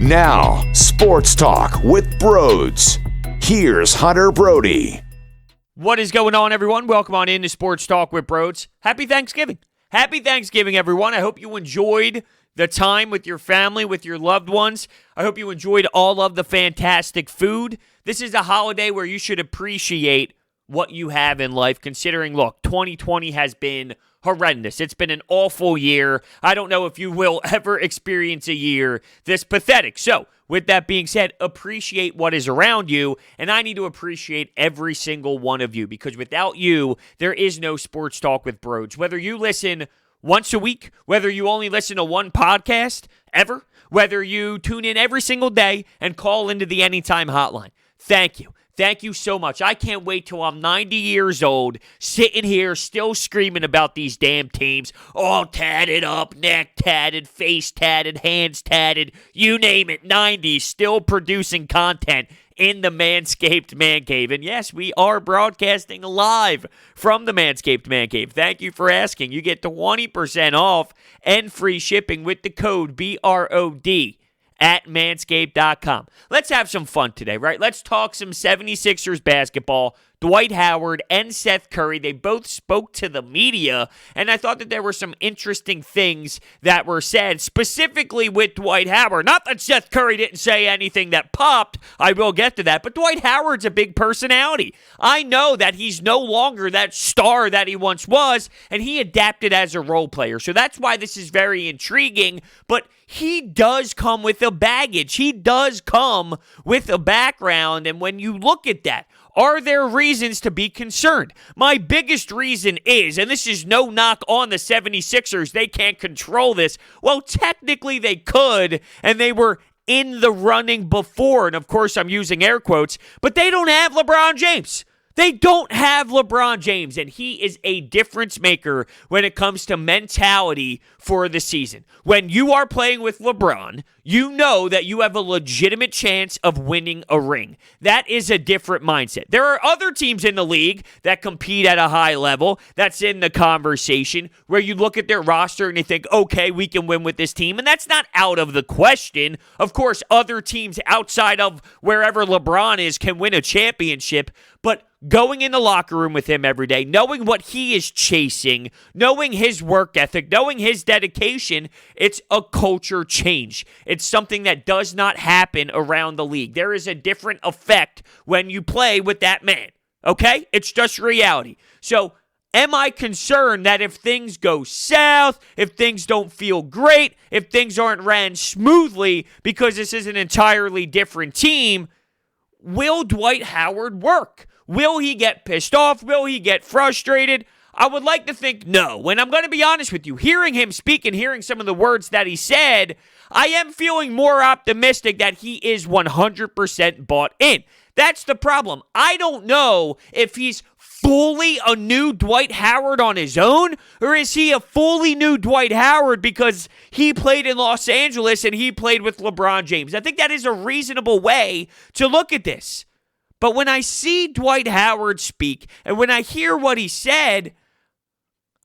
Now, Sports Talk with Brodes. Here's Hunter Brody. What is going on, everyone? Welcome on into Sports Talk with Brodes. Happy Thanksgiving. Happy Thanksgiving, everyone. I hope you enjoyed the time with your family, with your loved ones. I hope you enjoyed all of the fantastic food. This is a holiday where you should appreciate what you have in life, considering, look, 2020 has been horrendous. It's been an awful year. I don't know if you will ever experience a year this pathetic. So, with that being said, appreciate what is around you, and I need to appreciate every single one of you, because without you, there is no Sports Talk with Brodes. Whether you listen once a week, whether you only listen to one podcast ever, whether you tune in every single day and call into the Anytime Hotline, thank you. Thank you so much. I can't wait till I'm 90 years old, sitting here still screaming about these damn teams, all tatted up, neck tatted, face tatted, hands tatted, you name it, 90s, still producing content in the Manscaped Man Cave. And yes, we are broadcasting live from the Manscaped Man Cave. Thank you for asking. You get 20% off and free shipping with the code BROD at manscaped.com. Let's have some fun today, right? Let's talk some 76ers basketball. Dwight Howard and Seth Curry, they both spoke to the media, and I thought that there were some interesting things that were said, specifically with Dwight Howard. Not that Seth Curry didn't say anything that popped, I will get to that, but Dwight Howard's a big personality. I know that he's no longer that star that he once was, and he adapted as a role player, so that's why this is very intriguing, but he does come with a baggage. He does come with a background, and when you look at that, are there reasons to be concerned? My biggest reason is, and this is no knock on the 76ers, they can't control this. Well, technically they could, and they were in the running before, and of course I'm using air quotes, but they don't have LeBron James. They don't have LeBron James, and he is a difference maker when it comes to mentality for the season. When you are playing with LeBron, you know that you have a legitimate chance of winning a ring. That is a different mindset. There are other teams in the league that compete at a high level that's in the conversation where you look at their roster and you think, okay, we can win with this team, and that's not out of the question. Of course, other teams outside of wherever LeBron is can win a championship, but going in the locker room with him every day, knowing what he is chasing, knowing his work ethic, knowing his dedication, it's a culture change. It's something that does not happen around the league. There is a different effect when you play with that man, okay? It's just reality. So, am I concerned that if things go south, if things don't feel great, if things aren't ran smoothly because this is an entirely different team, will Dwight Howard work? Will he get pissed off? Will he get frustrated? I would like to think no. And I'm going to be honest with you. Hearing him speak and hearing some of the words that he said, I am feeling more optimistic that he is 100% bought in. That's the problem. I don't know if he's fully a new Dwight Howard on his own, or is he a fully new Dwight Howard because he played in Los Angeles and he played with LeBron James. I think that is a reasonable way to look at this. But when I see Dwight Howard speak and when I hear what he said,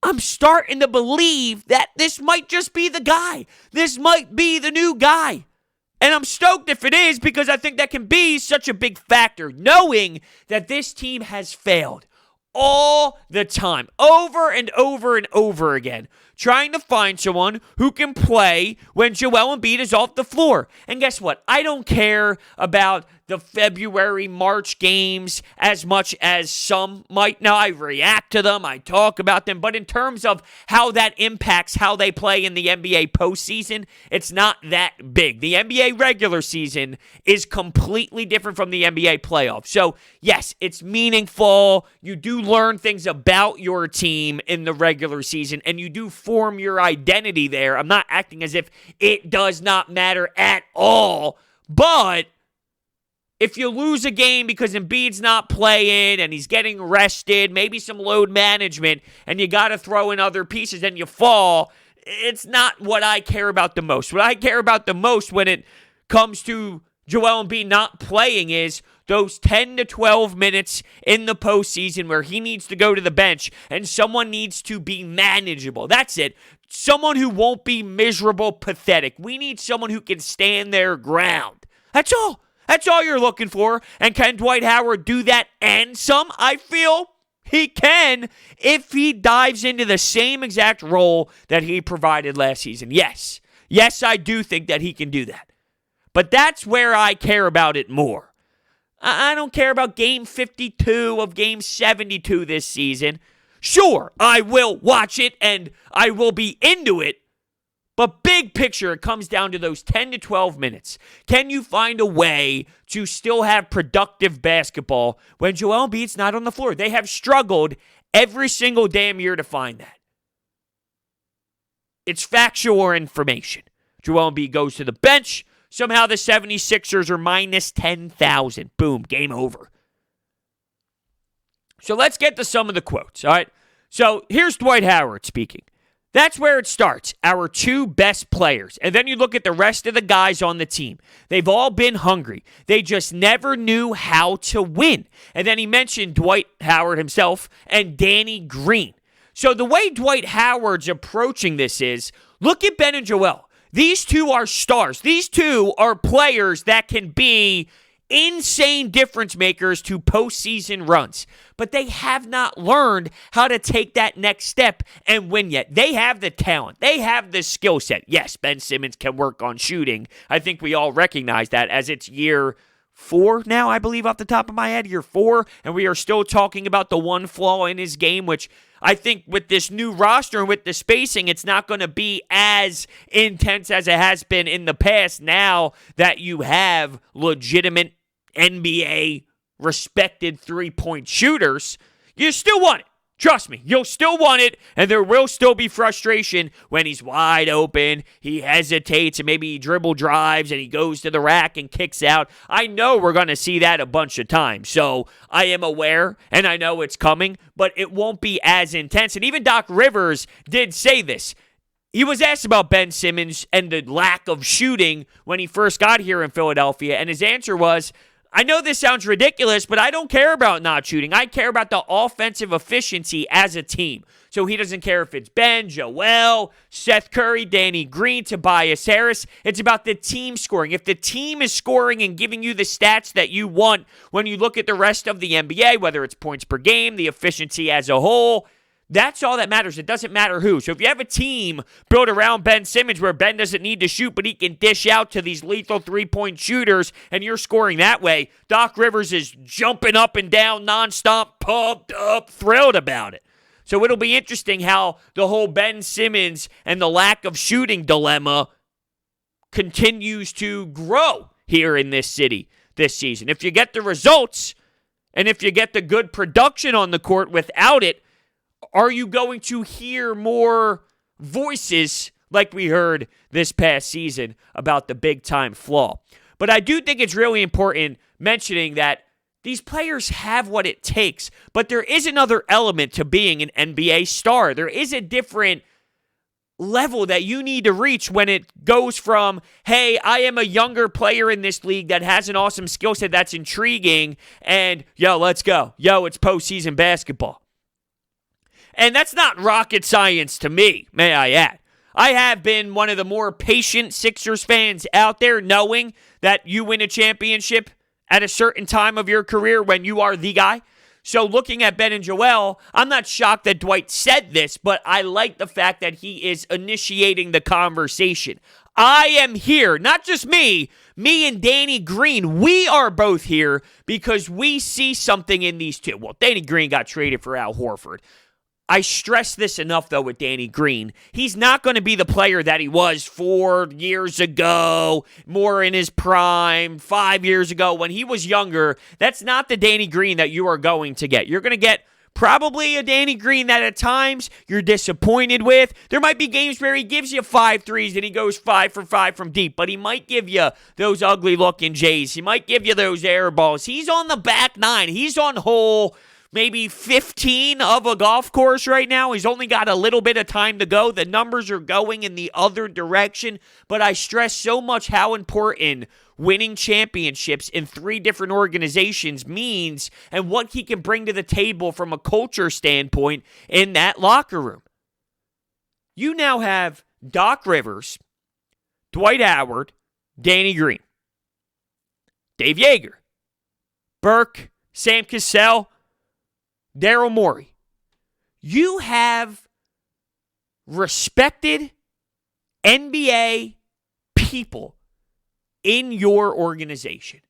I'm starting to believe that this might just be the guy. This might be the new guy. And I'm stoked if it is, because I think that can be such a big factor, knowing that this team has failed all the time, over and over and over again, trying to find someone who can play when Joel Embiid is off the floor. And guess what? I don't care about the February, March games as much as some might. Now, I react to them, I talk about them, but in terms of how that impacts how they play in the NBA postseason, it's not that big. The NBA regular season is completely different from the NBA playoffs. So, yes, it's meaningful. You do learn things about your team in the regular season, and you do form your identity there. I'm not acting as if it does not matter at all, but if you lose a game because Embiid's not playing and he's getting rested, maybe some load management, and you got to throw in other pieces and you fall, it's not what I care about the most. What I care about the most when it comes to Joel Embiid not playing is, those 10 to 12 minutes in the postseason where he needs to go to the bench and someone needs to be manageable. That's it. Someone who won't be miserable, pathetic. We need someone who can stand their ground. That's all. That's all you're looking for. And can Dwight Howard do that and some? I feel he can if he dives into the same exact role that he provided last season. Yes. Yes, I do think that he can do that. But that's where I care about it more. I don't care about Game 52 of Game 72 this season. Sure, I will watch it and I will be into it. But big picture, it comes down to those 10 to 12 minutes. Can you find a way to still have productive basketball when Joel Embiid's not on the floor? They have struggled every single damn year to find that. It's factual information. Joel Embiid goes to the bench. Somehow the 76ers are minus 10,000. Boom, game over. So let's get to some of the quotes, all right? So here's Dwight Howard speaking. That's where it starts, our two best players. And then you look at the rest of the guys on the team. They've all been hungry. They just never knew how to win. And then he mentioned Dwight Howard himself and Danny Green. So the way Dwight Howard's approaching this is, look at Ben and Joel. These two are stars. These two are players that can be insane difference makers to postseason runs. But they have not learned how to take that next step and win yet. They have the talent. They have the skill set. Yes, Ben Simmons can work on shooting. I think we all recognize that as it's year 4 now, I believe, off the top of my head, year 4. And we are still talking about the one flaw in his game, which I think with this new roster and with the spacing, it's not going to be as intense as it has been in the past now that you have legitimate NBA respected three-point shooters. You still want it. Trust me, you'll still want it, and there will still be frustration when he's wide open, he hesitates, and maybe he dribble drives, and he goes to the rack and kicks out. I know we're going to see that a bunch of times, so I am aware, and I know it's coming, but it won't be as intense. And even Doc Rivers did say this. He was asked about Ben Simmons and the lack of shooting when he first got here in Philadelphia, and his answer was, I know this sounds ridiculous, but I don't care about not shooting. I care about the offensive efficiency as a team. So he doesn't care if it's Ben, Joel, Seth Curry, Danny Green, Tobias Harris. It's about the team scoring. If the team is scoring and giving you the stats that you want when you look at the rest of the NBA, whether it's points per game, the efficiency as a whole, that's all that matters. It doesn't matter who. So if you have a team built around Ben Simmons where Ben doesn't need to shoot, but he can dish out to these lethal three-point shooters, and you're scoring that way, Doc Rivers is jumping up and down nonstop, pumped up, thrilled about it. So it'll be interesting how the whole Ben Simmons and the lack of shooting dilemma continues to grow here in this city this season. If you get the results, and if you get the good production on the court without it, are you going to hear more voices like we heard this past season about the big-time flaw? But I do think it's really important mentioning that these players have what it takes, but there is another element to being an NBA star. There is a different level that you need to reach when it goes from, hey, I am a younger player in this league that has an awesome skill set that's intriguing, and, yo, let's go. Yo, it's postseason basketball. And that's not rocket science to me, may I add. I have been one of the more patient Sixers fans out there, knowing that you win a championship at a certain time of your career when you are the guy. So looking at Ben and Joel, I'm not shocked that Dwight said this, but I like the fact that he is initiating the conversation. I am here, not just me and Danny Green, we are both here because we see something in these two. Well, Danny Green got traded for Al Horford. I stress this enough, though, with Danny Green. He's not going to be the player that he was 4 years ago, more in his prime, 5 years ago when he was younger. That's not the Danny Green that you are going to get. You're going to get probably a Danny Green that at times you're disappointed with. There might be games where he gives you 5 threes and he goes 5 for 5 from deep, but he might give you those ugly-looking J's. He might give you those air balls. He's on the back nine. He's on hole maybe 15 of a golf course right now. He's only got a little bit of time to go. The numbers are going in the other direction, but I stress so much how important winning championships in 3 different organizations means and what he can bring to the table from a culture standpoint in that locker room. You now have Doc Rivers, Dwight Howard, Danny Green, Dave Yeager, Burke, Sam Cassell, Daryl Morey. You have respected NBA people in your organization.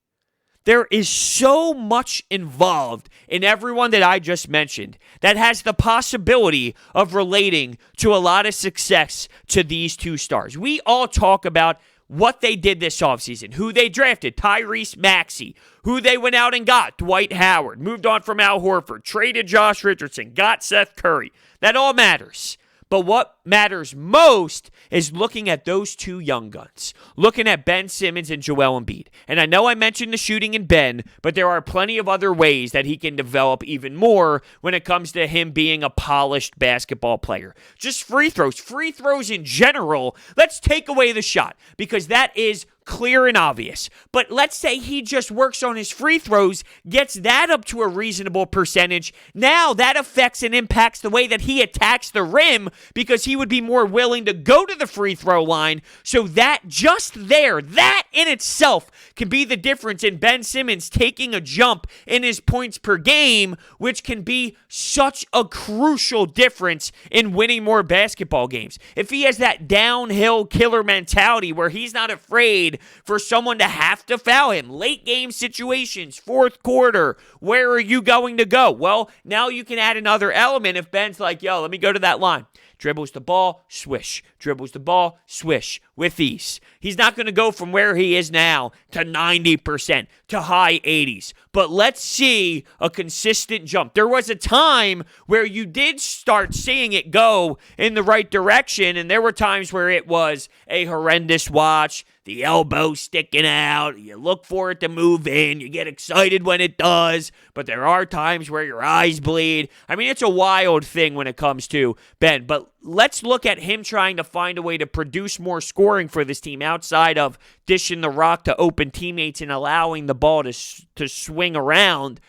There is so much involved in everyone that I just mentioned that has the possibility of relating to a lot of success to these 2 stars. We all talk about what they did this offseason, who they drafted, Tyrese Maxey, who they went out and got, Dwight Howard, moved on from Al Horford, traded Josh Richardson, got Seth Curry. That all matters. But what matters most is looking at those 2 young guns, looking at Ben Simmons and Joel Embiid. And I know I mentioned the shooting in Ben, but there are plenty of other ways that he can develop even more when it comes to him being a polished basketball player. Just free throws in general. Let's take away the shot because that is clear and obvious. But let's say he just works on his free throws, gets that up to a reasonable percentage. Now that affects and impacts the way that he attacks the rim because he would be more willing to go to the free throw line. So that just there, that in itself can be the difference in Ben Simmons taking a jump in his points per game, which can be such a crucial difference in winning more basketball games. If he has that downhill killer mentality where he's not afraid for someone to have to foul him. Late game situations, 4th quarter, where are you going to go? Well, now you can add another element if Ben's like, yo, let me go to that line. Dribbles the ball, swish. Dribbles the ball, swish with ease. He's not going to go from where he is now to 90%, to high 80s. But let's see a consistent jump. There was a time where you did start seeing it go in the right direction, and there were times where it was a horrendous watch. The elbow sticking out, you look for it to move in, you get excited when it does, but there are times where your eyes bleed. I mean, it's a wild thing when it comes to Ben, but let's look at him trying to find a way to produce more scoring for this team outside of dishing the rock to open teammates and allowing the ball to swing around.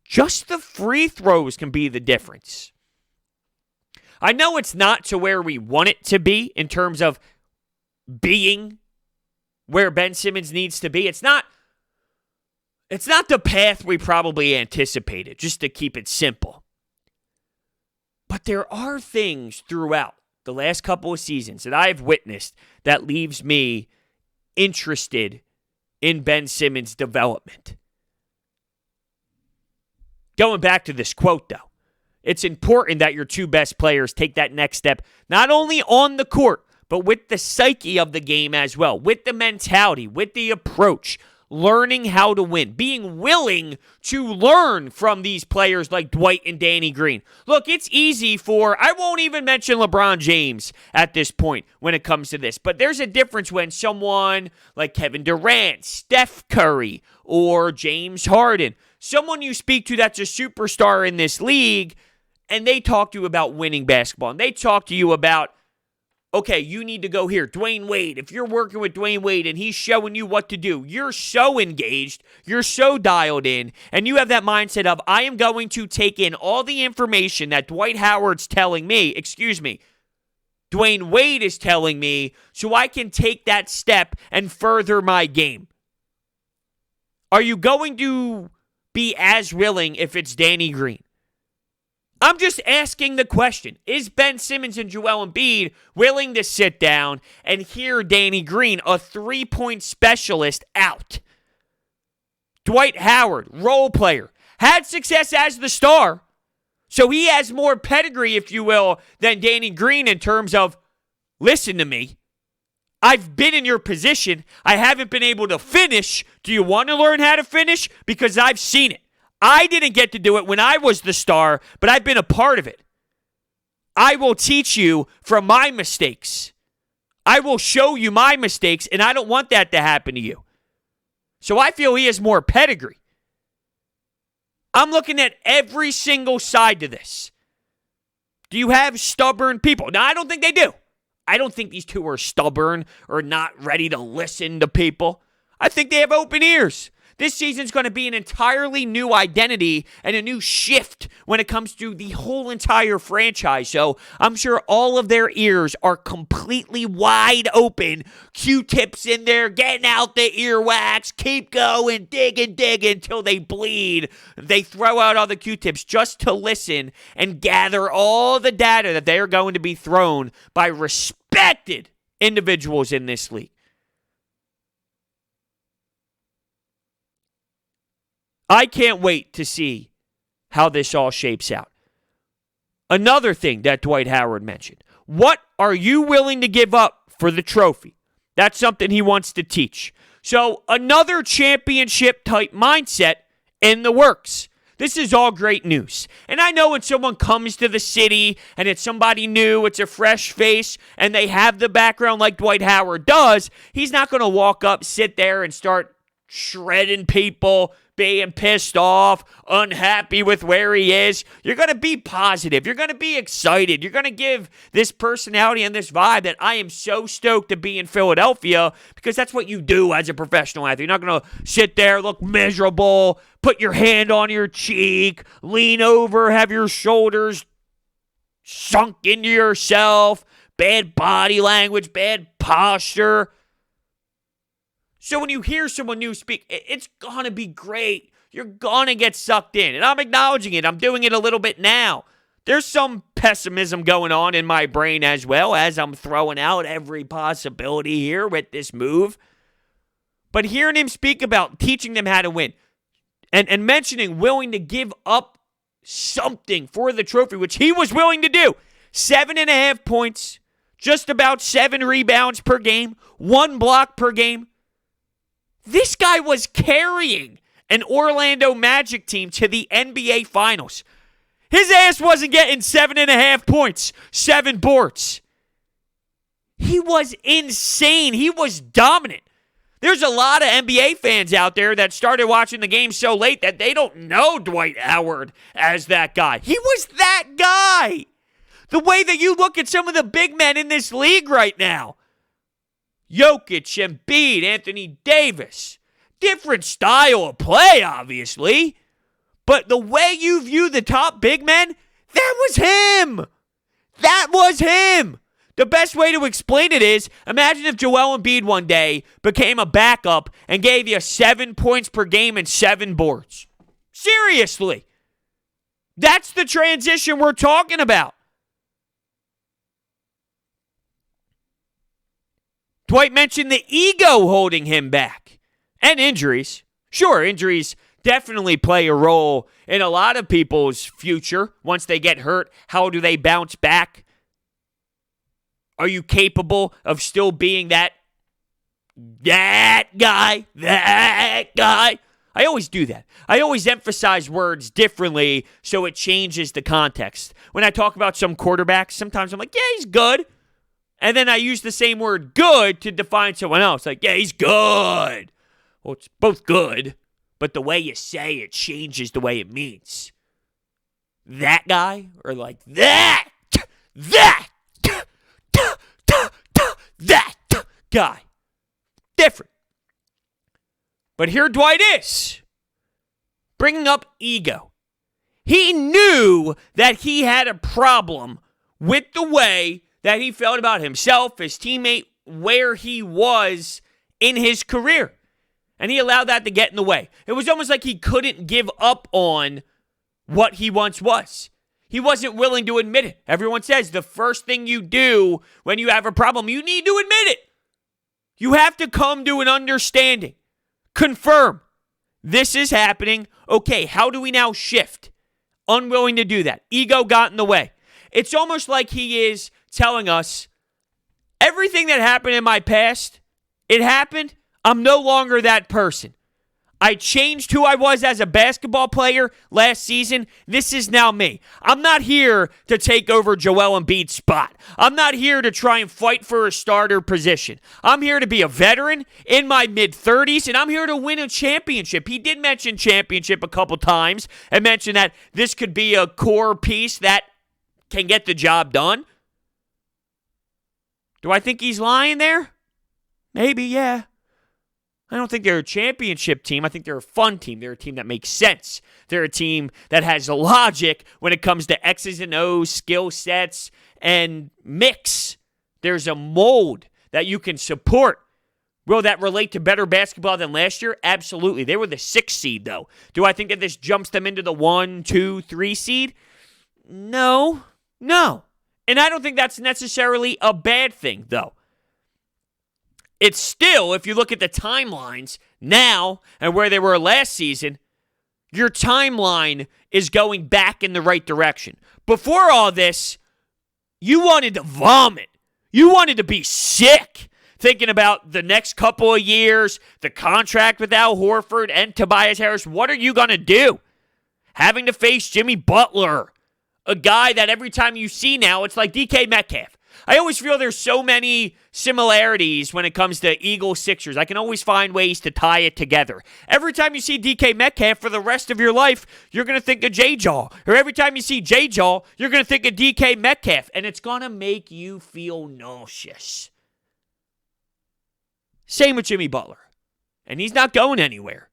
Just the free throws can be the difference. I know it's not to where we want it to be in terms of being where Ben Simmons needs to be. It's not the path we probably anticipated, just to keep it simple. But there are things throughout the last couple of seasons that I've witnessed that leaves me interested in Ben Simmons' development. Going back to this quote, though, it's important that your 2 best players take that next step, not only on the court, but with the psyche of the game as well, with the mentality, with the approach, learning how to win, being willing to learn from these players like Dwight and Danny Green. Look, it's easy I won't even mention LeBron James at this point when it comes to this, but there's a difference when someone like Kevin Durant, Steph Curry, or James Harden, someone you speak to that's a superstar in this league, and they talk to you about winning basketball, and they talk to you about, okay, you need to go here. Dwayne Wade, if you're working with Dwayne Wade and he's showing you what to do, you're so engaged, you're so dialed in, and you have that mindset of, I am going to take in all the information that Dwight Howard's telling me, Dwayne Wade is telling me, so I can take that step and further my game. Are you going to be as willing if it's Danny Green? I'm just asking the question. Is Ben Simmons and Joel Embiid willing to sit down and hear Danny Green, a 3-point specialist, out? Dwight Howard, role player, had success as the star, so he has more pedigree, if you will, than Danny Green in terms of, listen to me, I've been in your position, I haven't been able to finish. Do you want to learn how to finish? Because I've seen it. I didn't get to do it when I was the star, but I've been a part of it. I will teach you from my mistakes. I will show you my mistakes, and I don't want that to happen to you. So I feel he has more pedigree. I'm looking at every single side to this. Do you have stubborn people? Now, I don't think they do. I don't think these 2 are stubborn or not ready to listen to people. I think they have open ears. This season's going to be an entirely new identity and a new shift when it comes to the whole entire franchise. So I'm sure all of their ears are completely wide open. Q-tips in there, getting out the earwax, keep going, dig until they bleed. They throw out all the Q-tips just to listen and gather all the data that they are going to be thrown by respected individuals in this league. I can't wait to see how this all shapes out. Another thing that Dwight Howard mentioned. What are you willing to give up for the trophy? That's something he wants to teach. So another championship type mindset in the works. This is all great news. And I know when someone comes to the city and it's somebody new, it's a fresh face, and they have the background like Dwight Howard does, he's not going to walk up, sit there, and start shredding people, being pissed off, unhappy with where he is. You're going to be positive. You're going to be excited. You're going to give this personality and this vibe that I am so stoked to be in Philadelphia, because that's what you do as a professional athlete. You're not going to sit there, look miserable, put your hand on your cheek, lean over, have your shoulders sunk into yourself, bad body language, bad posture. So when you hear someone new speak, it's going to be great. You're going to get sucked in. And I'm acknowledging it. I'm doing it a little bit now. There's some pessimism going on in my brain as well, as I'm throwing out every possibility here with this move. But hearing him speak about teaching them how to win and mentioning willing to give up something for the trophy, which he was willing to do. 7.5 points, just about 7 rebounds per game, 1 block per game. This guy was carrying an Orlando Magic team to the NBA Finals. His ass wasn't getting 7.5 points, 7 boards. He was insane. He was dominant. There's a lot of NBA fans out there that started watching the game so late that they don't know Dwight Howard as that guy. He was that guy. The way that you look at some of the big men in this league right now. Jokic, Embiid, Anthony Davis. Different style of play, obviously. But the way you view the top big men, that was him. That was him. The best way to explain it is, imagine if Joel Embiid one day became a backup and gave you 7 points per game and 7 boards. Seriously. That's the transition we're talking about. Dwight mentioned the ego holding him back. And injuries. Sure, injuries definitely play a role in a lot of people's future. Once they get hurt, how do they bounce back? Are you capable of still being that guy? I always do that. I always emphasize words differently so it changes the context. When I talk about some quarterbacks, sometimes I'm like, yeah, he's good. And then I use the same word good to define someone else. Like, yeah, he's good. Well, it's both good, but the way you say it changes the way it means. That guy, or like that guy. Different. But here Dwight is, bringing up ego. He knew that he had a problem with the way that he felt about himself, his teammate, where he was in his career. And he allowed that to get in the way. It was almost like he couldn't give up on what he once was. He wasn't willing to admit it. Everyone says the first thing you do when you have a problem, you need to admit it. You have to come to an understanding. Confirm. This is happening. Okay, how do we now shift? Unwilling to do that. Ego got in the way. It's almost like he is telling us, everything that happened in my past, it happened. I'm no longer that person. I changed who I was as a basketball player last season. This is now me. I'm not here to take over Joel Embiid's spot. I'm not here to try and fight for a starter position. I'm here to be a veteran in my mid-30s, and I'm here to win a championship. He did mention championship a couple times and mention that this could be a core piece that can get the job done. Do I think he's lying there? Maybe, yeah. I don't think they're a championship team. I think they're a fun team. They're a team that makes sense. They're a team that has logic when it comes to X's and O's, skill sets, and mix. There's a mold that you can support. Will that relate to better basketball than last year? Absolutely. They were the 6th seed, though. Do I think that this jumps them into the 1, 2, 3 seed? No. And I don't think that's necessarily a bad thing, though. It's still, if you look at the timelines now and where they were last season, your timeline is going back in the right direction. Before all this, you wanted to vomit. You wanted to be sick thinking about the next couple of years, the contract with Al Horford and Tobias Harris. What are you going to do? Having to face Jimmy Butler, a guy that every time you see now, it's like DK Metcalf. I always feel there's so many similarities when it comes to Eagles Sixers. I can always find ways to tie it together. Every time you see DK Metcalf for the rest of your life, you're going to think of J-Jaw. Or every time you see J-Jaw, you're going to think of DK Metcalf. And it's going to make you feel nauseous. Same with Jimmy Butler. And he's not going anywhere.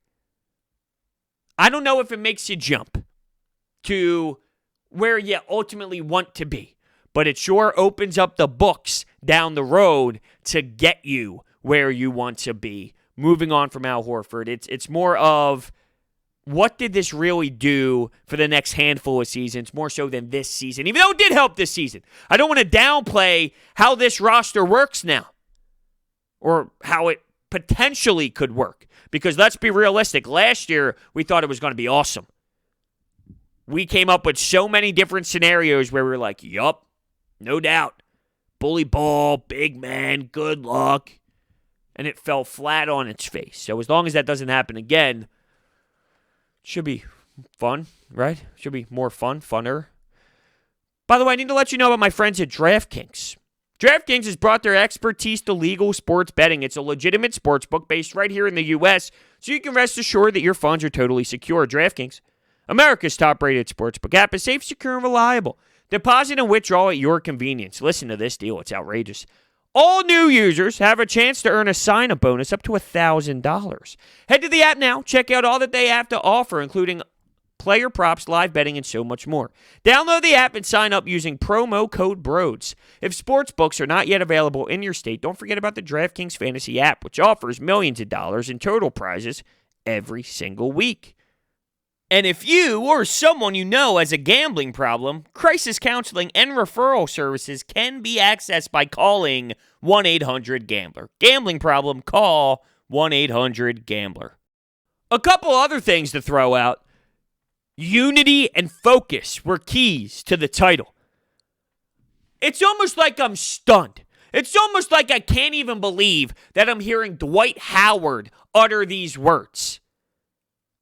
I don't know if it makes you jump to where you ultimately want to be. But it sure opens up the books down the road to get you where you want to be. Moving on from Al Horford, it's more of what did this really do for the next handful of seasons, more so than this season, even though it did help this season. I don't want to downplay how this roster works now or how it potentially could work because let's be realistic. Last year, we thought it was going to be awesome. We came up with so many different scenarios where we were like, yup. No doubt. Bully ball, big man, good luck. And it fell flat on its face. So as long as that doesn't happen again, it should be fun, right? Should be more fun, funner. By the way, I need to let you know about my friends at DraftKings. DraftKings has brought their expertise to legal sports betting. It's a legitimate sports book based right here in the U.S., so you can rest assured that your funds are totally secure. DraftKings, America's top-rated sportsbook app, is safe, secure, and reliable. Deposit and withdraw at your convenience. Listen to this deal. It's outrageous. All new users have a chance to earn a sign-up bonus up to $1,000. Head to the app now. Check out all that they have to offer, including player props, live betting, and so much more. Download the app and sign up using promo code BRODES. If sportsbooks are not yet available in your state, don't forget about the DraftKings Fantasy app, which offers millions of dollars in total prizes every single week. And if you or someone you know has a gambling problem, crisis counseling and referral services can be accessed by calling 1-800-GAMBLER. Gambling problem, call 1-800-GAMBLER. A couple other things to throw out. Unity and focus were keys to the title. It's almost like I'm stunned. It's almost like I can't even believe that I'm hearing Dwight Howard utter these words.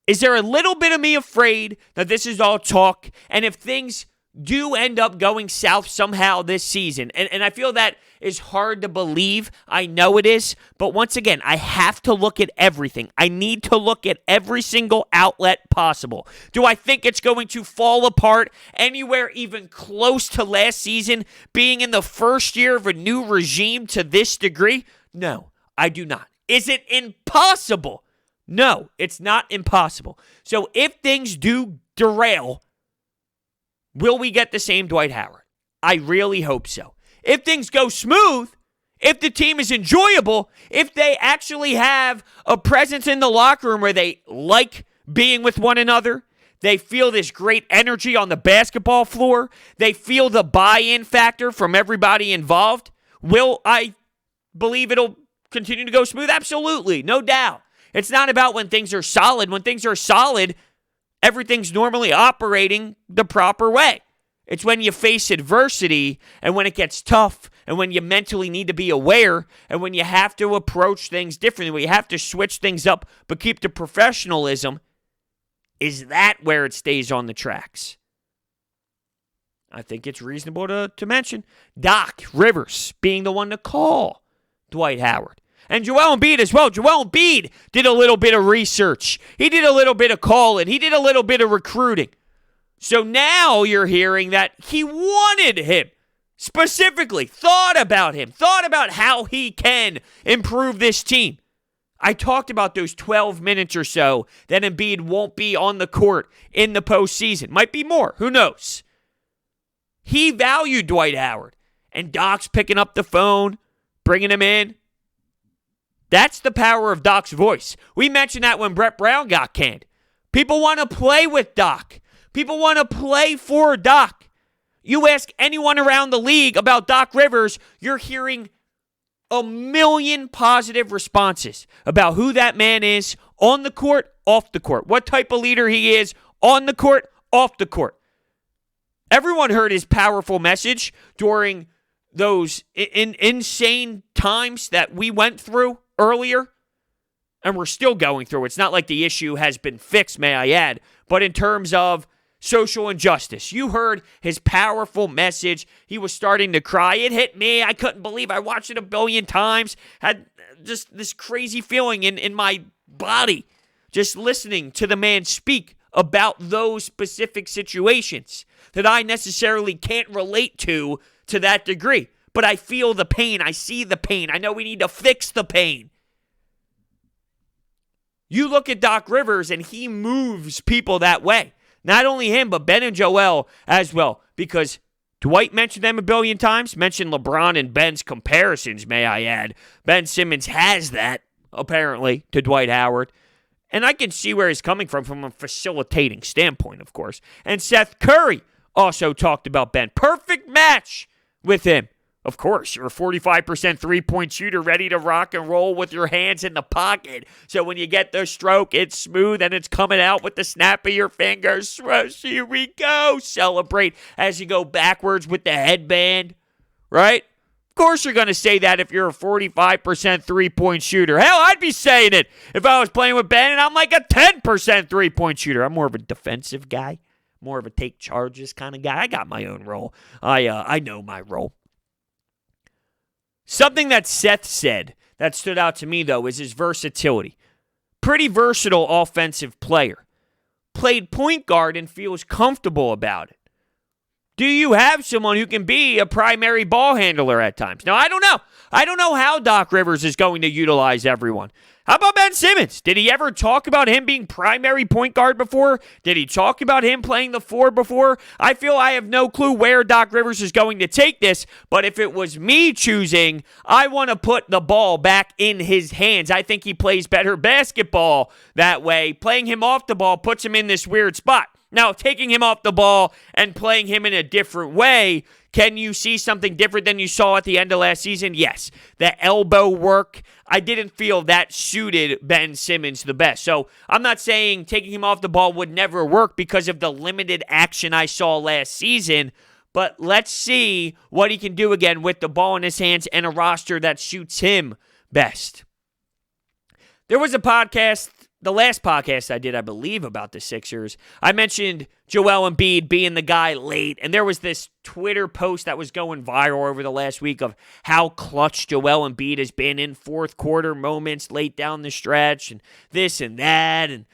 Is there a little bit of me afraid that this is all talk? And if things do end up going south somehow this season, and I feel that is hard to believe. I know it is. But once again, I have to look at everything. I need to look at every single outlet possible. Do I think it's going to fall apart anywhere even close to last season, being in the first year of a new regime to this degree? No, I do not. Is it impossible? No, it's not impossible. So if things do derail, will we get the same Dwight Howard? I really hope so. If things go smooth, if the team is enjoyable, if they actually have a presence in the locker room where they like being with one another, they feel this great energy on the basketball floor, they feel the buy-in factor from everybody involved, will I believe it'll continue to go smooth? Absolutely, no doubt. It's not about when things are solid. When things are solid, everything's normally operating the proper way. It's when you face adversity and when it gets tough and when you mentally need to be aware and when you have to approach things differently, when you have to switch things up but keep the professionalism, is that where it stays on the tracks? I think it's reasonable to mention Doc Rivers being the one to call Dwight Howard. And Joel Embiid as well. Joel Embiid did a little bit of research. He did a little bit of calling. He did a little bit of recruiting. So now you're hearing that he wanted him, specifically thought about him, thought about how he can improve this team. I talked about those 12 minutes or so that Embiid won't be on the court in the postseason. Might be more. Who knows? He valued Dwight Howard. And Doc's picking up the phone, bringing him in. That's the power of Doc's voice. We mentioned that when Brett Brown got canned. People want to play with Doc. People want to play for Doc. You ask anyone around the league about Doc Rivers, you're hearing a million positive responses about who that man is on the court, off the court. What type of leader he is on the court, off the court. Everyone heard his powerful message during those insane times that we went through earlier, and we're still going through. It's not like the issue has been fixed, may I add, but in terms of social injustice. You heard his powerful message. He was starting to cry. It hit me. I couldn't believe I watched it a billion times. Had just this crazy feeling in my body just listening to the man speak about those specific situations that I necessarily can't relate to that degree. But I feel the pain. I see the pain. I know we need to fix the pain. You look at Doc Rivers and he moves people that way. Not only him, but Ben and Joel as well. Because Dwight mentioned them a billion times. Mentioned LeBron and Ben's comparisons, may I add. Ben Simmons has that, apparently, to Dwight Howard. And I can see where he's coming from a facilitating standpoint, of course. And Seth Curry also talked about Ben. Perfect match with him. Of course, you're a 45% three-point shooter ready to rock and roll with your hands in the pocket. So when you get the stroke, it's smooth and it's coming out with the snap of your fingers. Swoosh, here we go. Celebrate as you go backwards with the headband, right? Of course you're going to say that if you're a 45% three-point shooter. Hell, I'd be saying it if I was playing with Ben and I'm like a 10% three-point shooter. I'm more of a defensive guy, more of a take charges kind of guy. I got my own role. I know my role. Something that Seth said that stood out to me, though, is his versatility. Pretty versatile offensive player. Played point guard and feels comfortable about it. Do you have someone who can be a primary ball handler at times? Now, I don't know. I don't know how Doc Rivers is going to utilize everyone. How about Ben Simmons? Did he ever talk about him being primary point guard before? Did he talk about him playing the four before? I feel I have no clue where Doc Rivers is going to take this, but if it was me choosing, I want to put the ball back in his hands. I think he plays better basketball that way. Playing him off the ball puts him in this weird spot. Now, taking him off the ball and playing him in a different way, can you see something different than you saw at the end of last season? Yes. The elbow work, I didn't feel that suited Ben Simmons the best. So I'm not saying taking him off the ball would never work because of the limited action I saw last season, but let's see what he can do again with the ball in his hands and a roster that suits him best. There was a podcast, the last podcast I did, I believe, about the Sixers. I mentioned Joel Embiid being the guy late, and there was this Twitter post that was going viral over the last week of how clutch Joel Embiid has been in fourth quarter moments late down the stretch, and this and that, and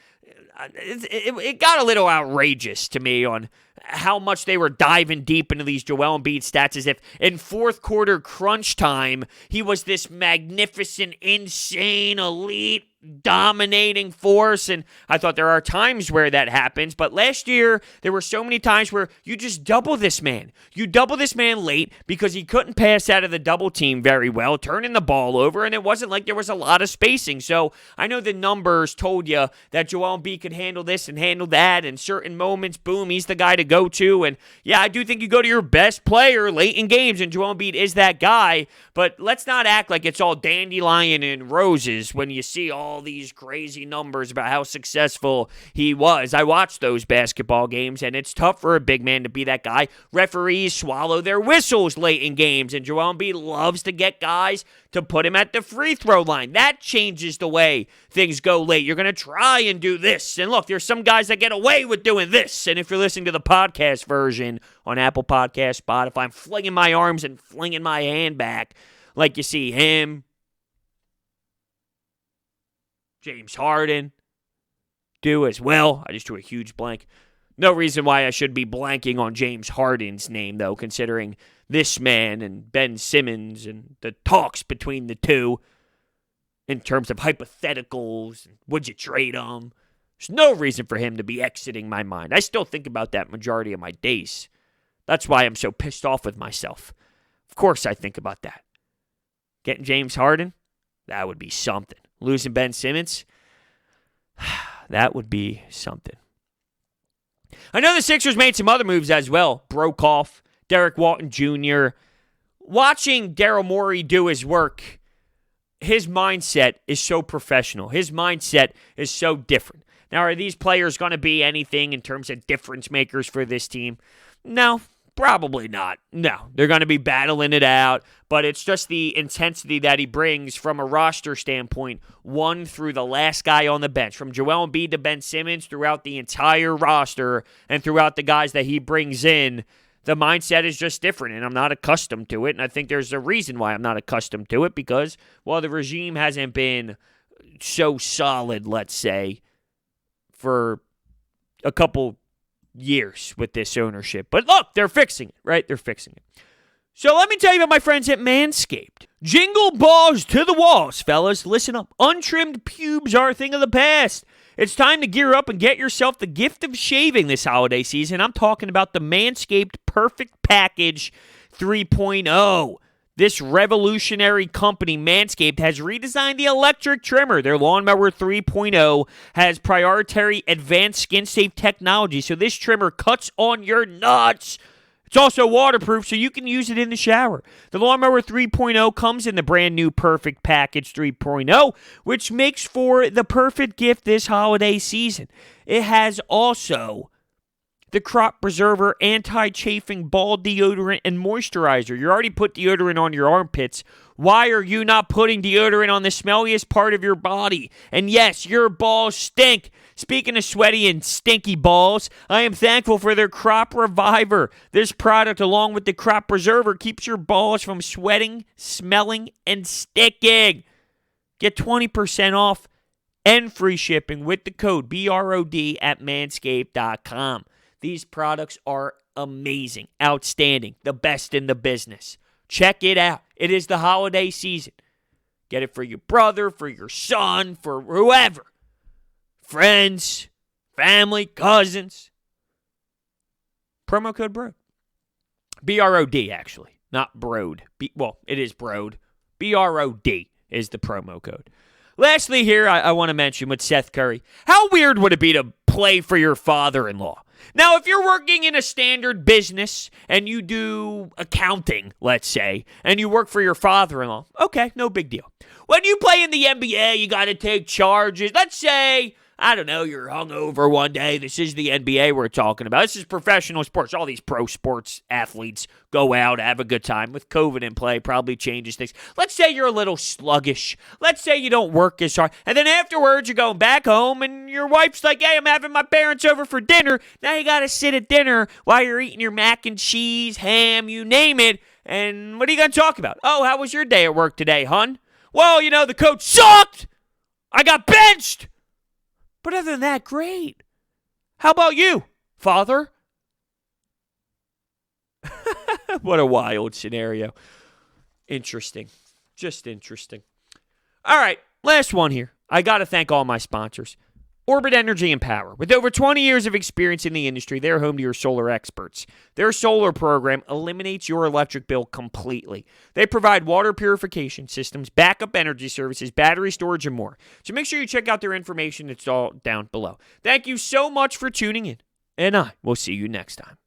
it got a little outrageous to me on how much they were diving deep into these Joel Embiid stats as if in fourth quarter crunch time, he was this magnificent, insane, elite, dominating force, and I thought there are times where that happens, but last year there were so many times where you just double this man. You double this man late because he couldn't pass out of the double team very well, turning the ball over, and it wasn't like there was a lot of spacing. So I know the numbers told you that Joel Embiid could handle this and handle that, and certain moments, boom, he's the guy to go to, and yeah, I do think you go to your best player late in games, and Joel Embiid is that guy, but let's not act like it's all dandelion and roses when you see all these crazy numbers about how successful he was. I watched those basketball games, and it's tough for a big man to be that guy. Referees swallow their whistles late in games, and Joel Embiid loves to get guys to put him at the free throw line. That changes the way things go late. You're going to try and do this. And look, there's some guys that get away with doing this. And if you're listening to the podcast version on Apple Podcasts, Spotify, I'm flinging my arms and flinging my hand back like you see him, James Harden do as well. I just drew a huge blank. No reason why I should be blanking on James Harden's name, though, considering this man and Ben Simmons and the talks between the two. in terms of hypotheticals. Would you trade him? There's no reason for him to be exiting my mind. I still think about that majority of my days. That's why I'm so pissed off with myself. Of course I think about that. Getting James Harden? That would be something. Losing Ben Simmons? That would be something. I know the Sixers made some other moves as well. Brokoff, Derek Walton Jr. Watching Daryl Morey do his work, his mindset is so professional. His mindset is so different. Now, are these players going to be anything in terms of difference makers for this team? No, probably not. No, they're going to be battling it out, but it's just the intensity that he brings from a roster standpoint, one through the last guy on the bench, from Joel Embiid to Ben Simmons, throughout the entire roster and throughout the guys that he brings in. The mindset is just different, and I'm not accustomed to it, and I think there's a reason why I'm not accustomed to it, because, well, the regime hasn't been so solid, let's say, for a couple years with this ownership. But look, they're fixing it, right? They're fixing it. So let me tell you about my friends at Manscaped. Jingle balls to the walls, fellas. Listen up. Untrimmed pubes are a thing of the past. It's time to gear up and get yourself the gift of shaving this holiday season. I'm talking about the Manscaped Perfect Package 3.0. This revolutionary company, Manscaped, has redesigned the electric trimmer. Their Lawnmower 3.0 has proprietary advanced skin-safe technology, so this trimmer cuts on your nuts. It's also waterproof, so you can use it in the shower. The Lawnmower 3.0 comes in the brand new Perfect Package 3.0, which makes for the perfect gift this holiday season. It has also the Crop Preserver Anti-Chafing Ball Deodorant and Moisturizer. You already put deodorant on your armpits. Why are you not putting deodorant on the smelliest part of your body? And yes, your balls stink. Speaking of sweaty and stinky balls, I am thankful for their Crop Reviver. This product, along with the Crop Preserver, keeps your balls from sweating, smelling, and sticking. Get 20% off and free shipping with the code BROD at manscaped.com. These products are amazing, outstanding, the best in the business. Check it out. It is the holiday season. Get it for your brother, for your son, for whoever. Friends, family, cousins. Promo code BROD. B-R-O-D, actually, not Brode. Well, it is Brode. B-R-O-D is the promo code. Lastly here, I want to mention with Seth Curry, how weird would it be to play for your father-in-law? Now, if you're working in a standard business and you do accounting, let's say, and you work for your father-in-law, okay, no big deal. When you play in the NBA, you got to take charges. Let's say, I don't know, you're hungover one day. This is the NBA we're talking about. This is professional sports. All these pro sports athletes go out, have a good time. With COVID in play, probably changes things. Let's say you're a little sluggish. Let's say you don't work as hard. And then afterwards, you're going back home, and your wife's like, hey, I'm having my parents over for dinner. Now you got to sit at dinner while you're eating your mac and cheese, ham, you name it. And what are you going to talk about? Oh, how was your day at work today, hon? Well, you know, the coach sucked. I got benched. But other than that, great. How about you, father? What a wild scenario. Interesting. Just interesting. All right, last one here. I got to thank all my sponsors. Orbit Energy and Power. With over 20 years of experience in the industry, they're home to your solar experts. Their solar program eliminates your electric bill completely. They provide water purification systems, backup energy services, battery storage, and more. So make sure you check out their information. It's all down below. Thank you so much for tuning in, and I will see you next time.